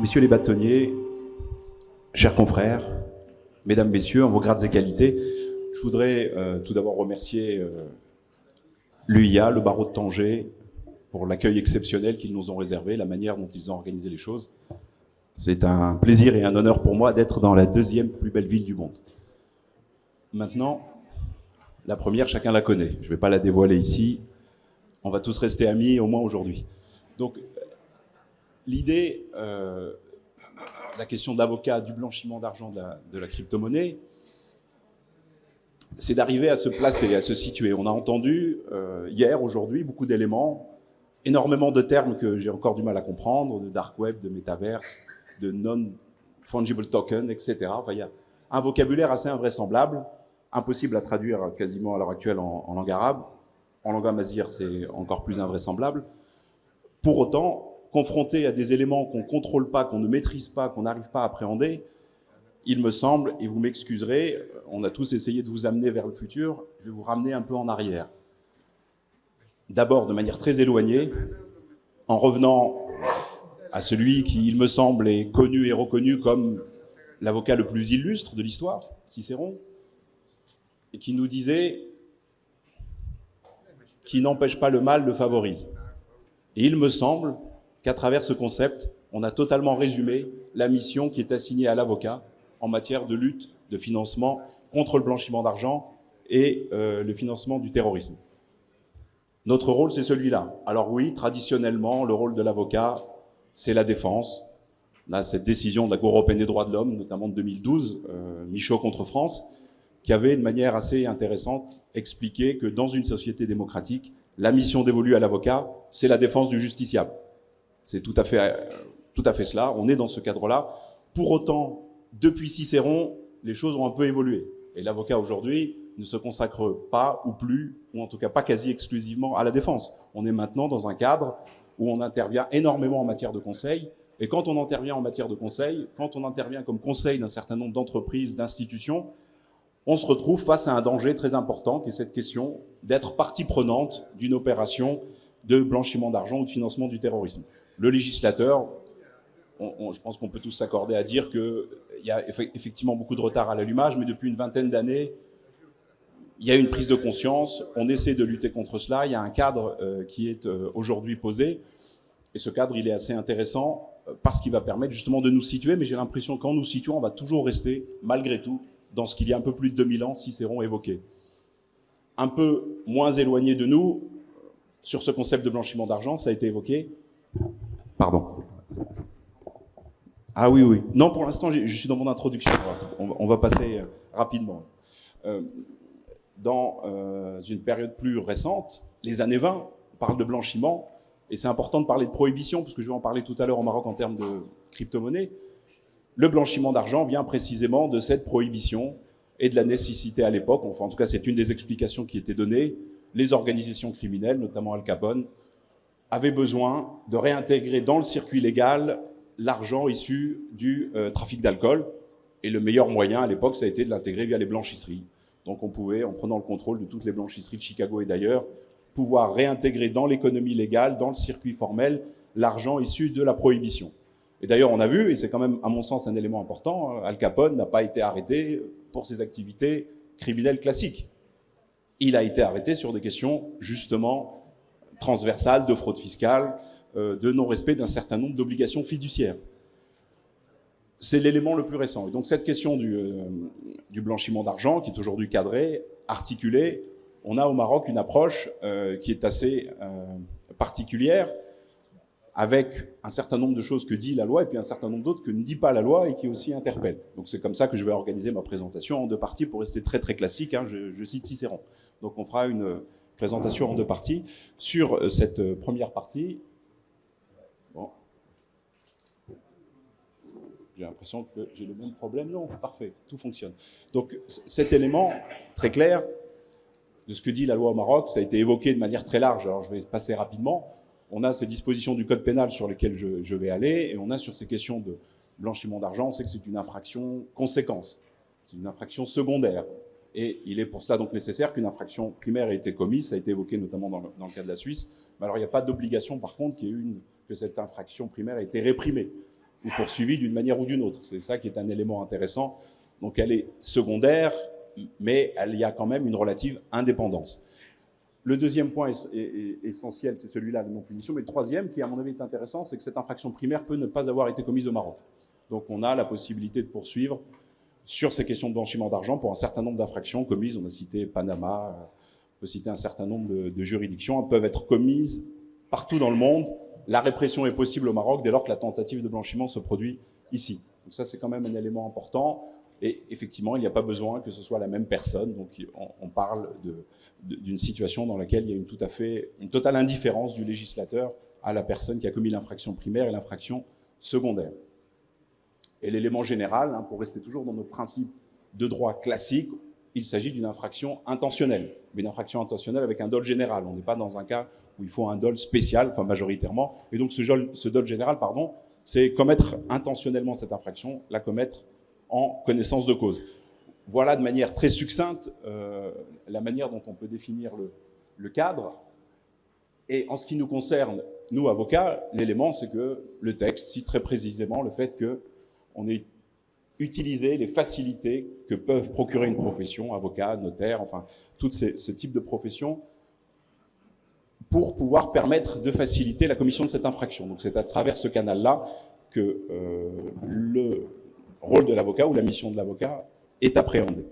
Messieurs les bâtonniers, chers confrères, mesdames, messieurs, en vos grades et qualités, je voudrais tout d'abord remercier l'UIA, le barreau de Tanger, pour l'accueil exceptionnel qu'ils nous ont réservé, la manière dont ils ont organisé les choses. C'est un plaisir et un honneur pour moi d'être dans la deuxième plus belle ville du monde. Maintenant, la première, chacun la connaît. Je ne vais pas la dévoiler ici. On va tous rester amis, au moins aujourd'hui. Donc, l'idée, la question de l'avocat, du blanchiment d'argent, de la crypto-monnaie, c'est d'arriver à se placer, à se situer. On a entendu hier, aujourd'hui, beaucoup d'éléments, énormément de termes que j'ai encore du mal à comprendre, de dark web, de métaverse, de non-fungible token, etc. Enfin, il y a un vocabulaire assez invraisemblable, impossible à traduire quasiment à l'heure actuelle en langue arabe. En langue amazigh, c'est encore plus invraisemblable. Pour autant, confronté à des éléments qu'on ne contrôle pas, qu'on ne maîtrise pas, qu'on n'arrive pas à appréhender, il me semble, et vous m'excuserez, on a tous essayé de vous amener vers le futur, je vais vous ramener un peu en arrière. D'abord, de manière très éloignée, en revenant à celui qui, il me semble, est connu et reconnu comme l'avocat le plus illustre de l'histoire, Cicéron, et qui nous disait « qui n'empêche pas le mal le favorise ». Et il me semble qu'à travers ce concept, on a totalement résumé la mission qui est assignée à l'avocat en matière de lutte, de financement contre le blanchiment d'argent et le financement du terrorisme. Notre rôle, c'est celui-là. Alors oui, traditionnellement, le rôle de l'avocat, c'est la défense. On a cette décision de la Cour européenne des droits de l'homme, notamment de 2012, Michaud contre France, qui avait de manière assez intéressante expliqué que dans une société démocratique, la mission dévolue à l'avocat, c'est la défense du justiciable. C'est tout à fait cela, on est dans ce cadre-là. Pour autant, depuis Cicéron, les choses ont un peu évolué. Et l'avocat aujourd'hui ne se consacre pas ou plus, ou en tout cas pas quasi exclusivement à la défense. On est maintenant dans un cadre où on intervient énormément en matière de conseil. Et quand on intervient en matière de conseil, quand on intervient comme conseil d'un certain nombre d'entreprises, d'institutions, on se retrouve face à un danger très important, qui est cette question d'être partie prenante d'une opération de blanchiment d'argent ou de financement du terrorisme. Le législateur, je pense qu'on peut tous s'accorder à dire qu'il y a effectivement beaucoup de retard à l'allumage, mais depuis une vingtaine d'années, il y a une prise de conscience, on essaie de lutter contre cela, il y a un cadre qui est aujourd'hui posé, et ce cadre, il est assez intéressant parce qu'il va permettre justement de nous situer, mais j'ai l'impression que quand nous situons, on va toujours rester, malgré tout, dans ce qu'il y a un peu plus de 2000 ans, Cicéron évoqué. Un peu moins éloigné de nous, sur ce concept de blanchiment d'argent, ça a été évoqué. Pardon. Ah oui, oui. Non, pour l'instant, je suis dans mon introduction. On va passer rapidement. Dans une période plus récente, les années 20, on parle de blanchiment, et c'est important de parler de prohibition, parce que je vais en parler tout à l'heure au Maroc en termes de crypto-monnaie. Le blanchiment d'argent vient précisément de cette prohibition et de la nécessité à l'époque, enfin en tout cas c'est une des explications qui étaient données, les organisations criminelles, notamment Al Capone, avaient besoin de réintégrer dans le circuit légal l'argent issu du trafic d'alcool, et le meilleur moyen à l'époque, ça a été de l'intégrer via les blanchisseries. Donc on pouvait, en prenant le contrôle de toutes les blanchisseries de Chicago et d'ailleurs, pouvoir réintégrer dans l'économie légale, dans le circuit formel, l'argent issu de la prohibition. Et d'ailleurs, on a vu, et c'est quand même, à mon sens, un élément important, Al Capone n'a pas été arrêté pour ses activités criminelles classiques. Il a été arrêté sur des questions, justement, transversales, de fraude fiscale, de non-respect d'un certain nombre d'obligations fiduciaires. C'est l'élément le plus récent. Et donc, cette question du blanchiment d'argent, qui est aujourd'hui cadrée, articulée, on a au Maroc une approche qui est assez particulière, avec un certain nombre de choses que dit la loi et puis un certain nombre d'autres que ne dit pas la loi et qui aussi interpellent. Donc c'est comme ça que je vais organiser ma présentation en deux parties pour rester très très classique, hein, je cite Cicéron. Donc on fera une présentation en deux parties. Sur cette première partie, bon, j'ai l'impression que j'ai le même problème, non, parfait, tout fonctionne. Donc cet élément très clair de ce que dit la loi au Maroc, ça a été évoqué de manière très large, alors je vais passer rapidement. On a ces dispositions du code pénal sur lesquelles je vais aller, et on a sur ces questions de blanchiment d'argent, on sait que c'est une infraction conséquence, c'est une infraction secondaire. Et il est pour cela donc nécessaire qu'une infraction primaire ait été commise, ça a été évoqué notamment dans le cas de la Suisse, mais alors il n'y a pas d'obligation par contre que cette infraction primaire ait été réprimée. ou poursuivie d'une manière ou d'une autre. C'est ça qui est un élément intéressant. Donc elle est secondaire, mais il y a quand même une relative indépendance. Le deuxième point est essentiel, c'est celui-là, la non-punition. Mais le troisième, qui à mon avis est intéressant, c'est que cette infraction primaire peut ne pas avoir été commise au Maroc. Donc on a la possibilité de poursuivre sur ces questions de blanchiment d'argent pour un certain nombre d'infractions commises. On a cité Panama, on peut citer un certain nombre de juridictions. Elles peuvent être commises partout dans le monde. La répression est possible au Maroc dès lors que la tentative de blanchiment se produit ici. Donc ça, c'est quand même un élément important. Et effectivement, il n'y a pas besoin que ce soit la même personne. Donc on parle d'une situation dans laquelle il y a une totale indifférence du législateur à la personne qui a commis l'infraction primaire et l'infraction secondaire. Et l'élément général, pour rester toujours dans notre principe de droit classique, il s'agit d'une infraction intentionnelle. Mais une infraction intentionnelle avec un dol général. On n'est pas dans un cas où il faut un dol spécial, enfin majoritairement. Et donc ce dol général, c'est commettre intentionnellement cette infraction, la commettre en connaissance de cause. Voilà de manière très succincte la manière dont on peut définir le cadre. Et en ce qui nous concerne, nous avocats, l'élément c'est que le texte cite très précisément le fait qu'on ait utilisé les facilités que peuvent procurer une profession, avocat, notaire, enfin tout ce type de profession, pour pouvoir permettre de faciliter la commission de cette infraction. Donc c'est à travers ce canal-là que le rôle de l'avocat ou la mission de l'avocat est appréhendée.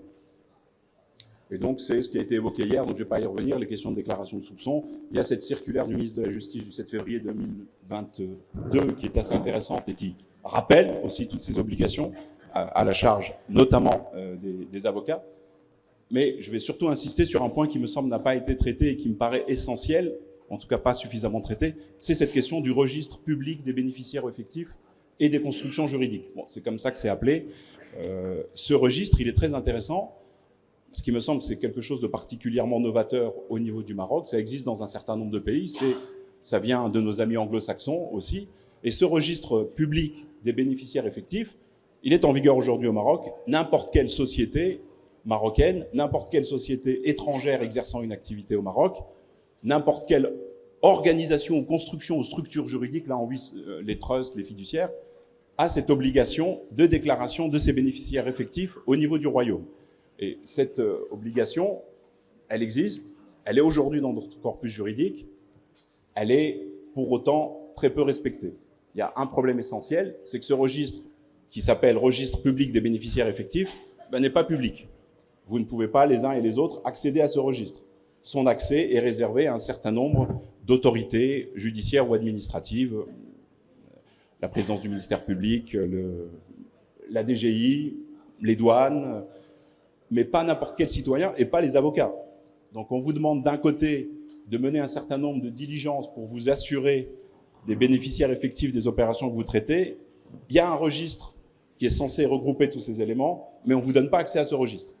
Et donc c'est ce qui a été évoqué hier, donc je ne vais pas y revenir, les questions de déclaration de soupçon. Il y a cette circulaire du ministre de la Justice du 7 février 2022 qui est assez intéressante et qui rappelle aussi toutes ces obligations à la charge notamment des avocats. Mais je vais surtout insister sur un point qui me semble n'a pas été traité et qui me paraît essentiel, en tout cas pas suffisamment traité, c'est cette question du registre public des bénéficiaires effectifs et des constructions juridiques. Bon, c'est comme ça que c'est appelé. Ce registre, il est très intéressant. Ce qui me semble que c'est quelque chose de particulièrement novateur au niveau du Maroc. Ça existe dans un certain nombre de pays. Ça vient de nos amis anglo-saxons aussi. Et ce registre public des bénéficiaires effectifs, il est en vigueur aujourd'hui au Maroc. N'importe quelle société marocaine, n'importe quelle société étrangère exerçant une activité au Maroc, n'importe quelle organisation ou construction ou structure juridique, là on vise les trusts, les fiduciaires, a cette obligation de déclaration de ses bénéficiaires effectifs au niveau du royaume. Et cette obligation, elle existe, elle est aujourd'hui dans notre corpus juridique, elle est pour autant très peu respectée. Il y a un problème essentiel, c'est que ce registre, qui s'appelle registre public des bénéficiaires effectifs, n'est pas public. Vous ne pouvez pas, les uns et les autres, accéder à ce registre. Son accès est réservé à un certain nombre d'autorités judiciaires ou administratives, la présidence du ministère public, la DGI, les douanes, mais pas n'importe quel citoyen et pas les avocats. Donc on vous demande d'un côté de mener un certain nombre de diligences pour vous assurer des bénéficiaires effectifs des opérations que vous traitez. Il y a un registre qui est censé regrouper tous ces éléments, mais on ne vous donne pas accès à ce registre.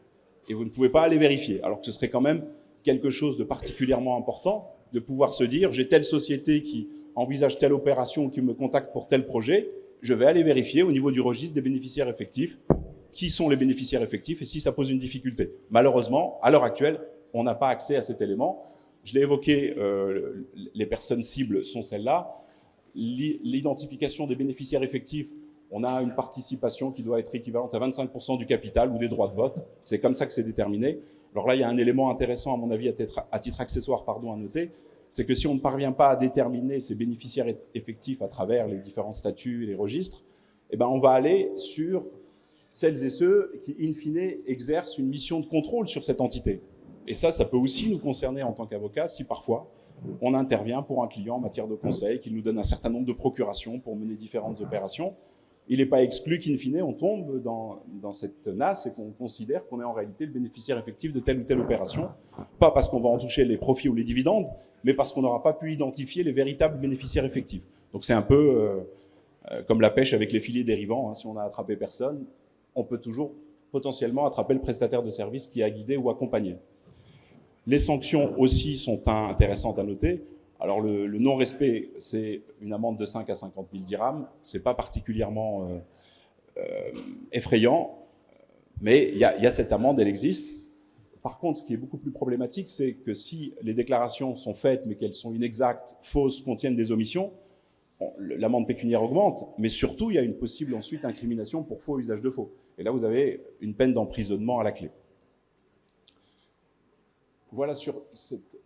Et vous ne pouvez pas aller vérifier, alors que ce serait quand même quelque chose de particulièrement important de pouvoir se dire, j'ai telle société qui envisage telle opération ou qui me contacte pour tel projet, je vais aller vérifier au niveau du registre des bénéficiaires effectifs qui sont les bénéficiaires effectifs et si ça pose une difficulté. Malheureusement, à l'heure actuelle, on n'a pas accès à cet élément. Je l'ai évoqué, les personnes cibles sont celles-là. L'identification des bénéficiaires effectifs, on a une participation qui doit être équivalente à 25% du capital ou des droits de vote. C'est comme ça que c'est déterminé. Alors là, il y a un élément intéressant, à mon avis, à titre accessoire, à noter, c'est que si on ne parvient pas à déterminer ces bénéficiaires effectifs à travers les différents statuts et les registres, eh ben on va aller sur celles et ceux qui, in fine, exercent une mission de contrôle sur cette entité. Et ça peut aussi nous concerner en tant qu'avocat si parfois on intervient pour un client en matière de conseil, qu'il nous donne un certain nombre de procurations pour mener différentes opérations. Il n'est pas exclu qu'in fine, on tombe dans cette nasse et qu'on considère qu'on est en réalité le bénéficiaire effectif de telle ou telle opération, pas parce qu'on va en toucher les profits ou les dividendes, mais parce qu'on n'aura pas pu identifier les véritables bénéficiaires effectifs. Donc c'est un peu comme la pêche avec les filets dérivants. Si on n'a attrapé personne, on peut toujours potentiellement attraper le prestataire de service qui a guidé ou accompagné. Les sanctions aussi sont intéressantes à noter. Alors le non-respect, c'est une amende de 5 à 50 000 dirhams. Ce n'est pas particulièrement effrayant, mais il y a cette amende, elle existe. Par contre, ce qui est beaucoup plus problématique, c'est que si les déclarations sont faites, mais qu'elles sont inexactes, fausses, contiennent des omissions, l'amende pécuniaire augmente, mais surtout, il y a une possible ensuite incrimination pour faux usage de faux. Et là, vous avez une peine d'emprisonnement à la clé. Voilà sur cette...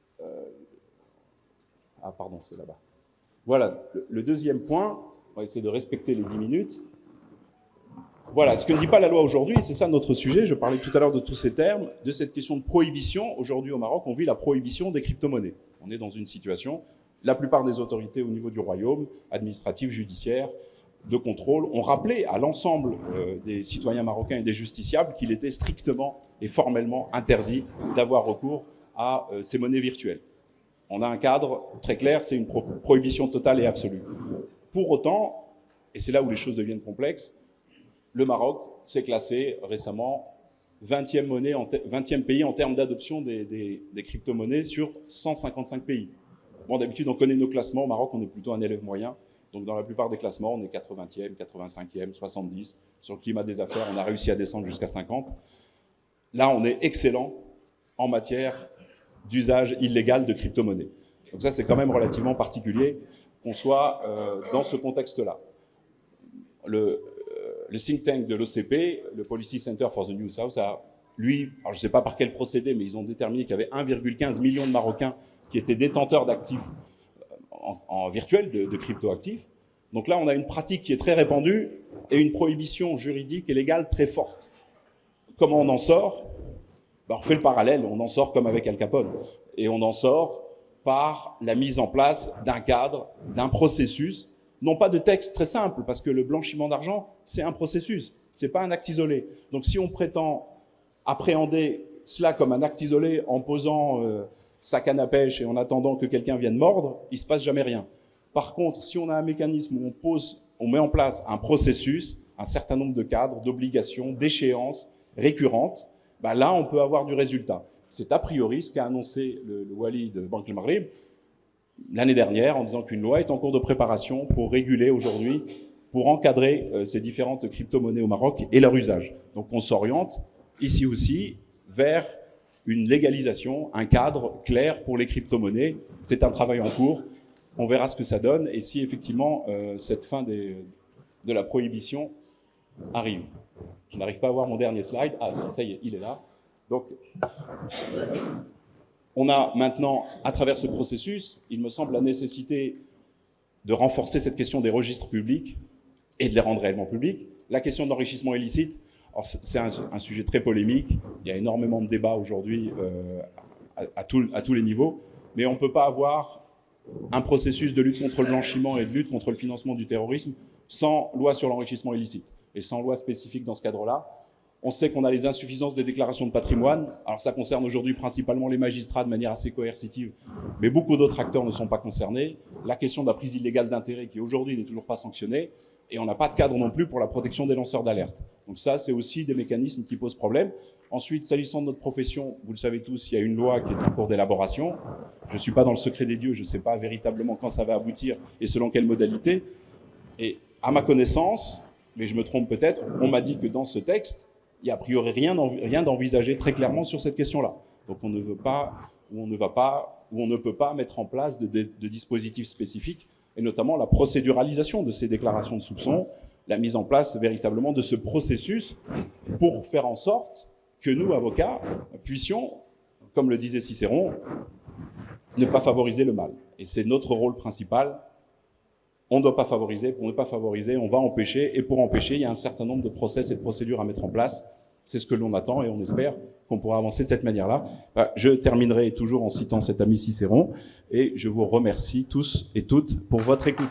Ah, pardon, c'est là-bas. Voilà, le deuxième point, on va essayer de respecter les 10 minutes. Voilà, ce que ne dit pas la loi aujourd'hui, c'est ça notre sujet, je parlais tout à l'heure de tous ces termes, de cette question de prohibition. Aujourd'hui au Maroc, on vit la prohibition des crypto-monnaies. On est dans une situation, la plupart des autorités au niveau du royaume, administratives, judiciaires, de contrôle, ont rappelé à l'ensemble des citoyens marocains et des justiciables qu'il était strictement et formellement interdit d'avoir recours à ces monnaies virtuelles. On a un cadre très clair, c'est une prohibition totale et absolue. Pour autant, et c'est là où les choses deviennent complexes, le Maroc s'est classé récemment 20e pays en termes d'adoption des crypto-monnaies sur 155 pays. Bon, d'habitude, on connaît nos classements. Au Maroc, on est plutôt un élève moyen. Donc, dans la plupart des classements, on est 80e, 85e, 70. Sur le climat des affaires, on a réussi à descendre jusqu'à 50. Là, on est excellent en matière d'usage illégal de crypto-monnaies. Donc ça, c'est quand même relativement particulier qu'on soit dans ce contexte-là. Le think tank de l'OCP, le Policy Center for the New South, lui, alors je ne sais pas par quel procédé, mais ils ont déterminé qu'il y avait 1,15 million de Marocains qui étaient détenteurs d'actifs en virtuel, de crypto-actifs. Donc là, on a une pratique qui est très répandue et une prohibition juridique et légale très forte. Comment on en sort? Ben, on refait le parallèle, on en sort comme avec Al Capone. Et on en sort par la mise en place d'un cadre, d'un processus, non pas de texte très simple, parce que le blanchiment d'argent, c'est un processus, c'est pas un acte isolé. Donc si on prétend appréhender cela comme un acte isolé en posant sa canne à pêche et en attendant que quelqu'un vienne mordre, il se passe jamais rien. Par contre, si on a un mécanisme où on met en place un processus, un certain nombre de cadres, d'obligations, d'échéances récurrentes, ben là, on peut avoir du résultat. C'est a priori ce qu'a annoncé le Wali de Banque El Maghrib l'année dernière en disant qu'une loi est en cours de préparation pour réguler aujourd'hui, pour encadrer ces différentes crypto-monnaies au Maroc et leur usage. Donc on s'oriente ici aussi vers une légalisation, un cadre clair pour les crypto-monnaies. C'est un travail en cours. On verra ce que ça donne et si effectivement cette fin de la prohibition arrive. Je n'arrive pas à voir mon dernier slide. Ah si, ça y est, il est là. Donc, on a maintenant, à travers ce processus, il me semble, la nécessité de renforcer cette question des registres publics et de les rendre réellement publics. La question de l'enrichissement illicite, c'est un sujet très polémique. Il y a énormément de débats aujourd'hui à tous les niveaux. Mais on ne peut pas avoir un processus de lutte contre le blanchiment et de lutte contre le financement du terrorisme sans loi sur l'enrichissement illicite et sans loi spécifique dans ce cadre-là. On sait qu'on a les insuffisances des déclarations de patrimoine. Alors ça concerne aujourd'hui principalement les magistrats de manière assez coercitive, mais beaucoup d'autres acteurs ne sont pas concernés. La question de la prise illégale d'intérêt qui aujourd'hui n'est toujours pas sanctionnée, et on n'a pas de cadre non plus pour la protection des lanceurs d'alerte. Donc ça, c'est aussi des mécanismes qui posent problème. Ensuite, s'agissant de notre profession, vous le savez tous, il y a une loi qui est en cours d'élaboration. Je ne suis pas dans le secret des dieux, je ne sais pas véritablement quand ça va aboutir et selon quelles modalités. Et à ma connaissance, mais je me trompe peut-être, on m'a dit que dans ce texte, il n'y a a priori rien d'envisagé très clairement sur cette question-là. Donc on ne veut pas, ou on ne peut pas mettre en place de dispositifs spécifiques, et notamment la procéduralisation de ces déclarations de soupçons, la mise en place véritablement de ce processus pour faire en sorte que nous, avocats, puissions, comme le disait Cicéron, ne pas favoriser le mal. Et c'est notre rôle principal. On ne doit pas favoriser, pour ne pas favoriser, on va empêcher, et pour empêcher, il y a un certain nombre de process et de procédures à mettre en place. C'est ce que l'on attend, et on espère qu'on pourra avancer de cette manière-là. Je terminerai toujours en citant cet ami Cicéron, et je vous remercie tous et toutes pour votre écoute.